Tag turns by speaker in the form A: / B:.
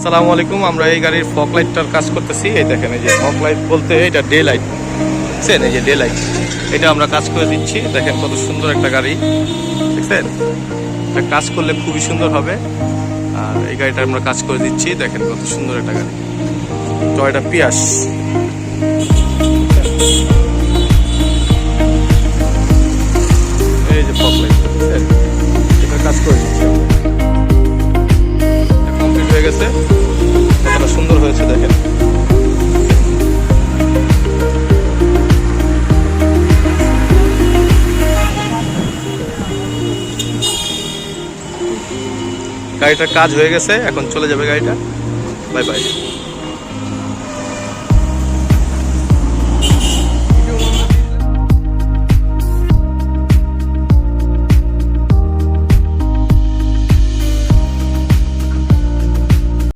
A: আসসালামু আলাইকুম। আমরা এই গাড়ির ফগ লাইটটার কাজ করতেছি। এই দেখেন, এই যে ফগ লাইট বলতে এটা ডে লাইট, বুঝছেন? এই যে ডে লাইট, এটা আমরা কাজ করে দিচ্ছি। দেখেন কত সুন্দর একটা গাড়ি, দেখছেন? এটা কাজ করলে খুবই সুন্দর হবে। আর এই গাড়িটা আমরা কাজ করে দিচ্ছি। দেখেন কত সুন্দর একটা গাড়ি, টয়োটা পিয়াস। এই যে ফগ লাইট, বুঝছেন? এটা কাজ করে দিচ্ছি, কমপ্লিট হয়ে গেছে। কতটা সুন্দর হয়েছে দেখেন। গাড়িটার কাজ হয়ে গেছে, এখন চলে যাবে গাড়িটা। Bye bye.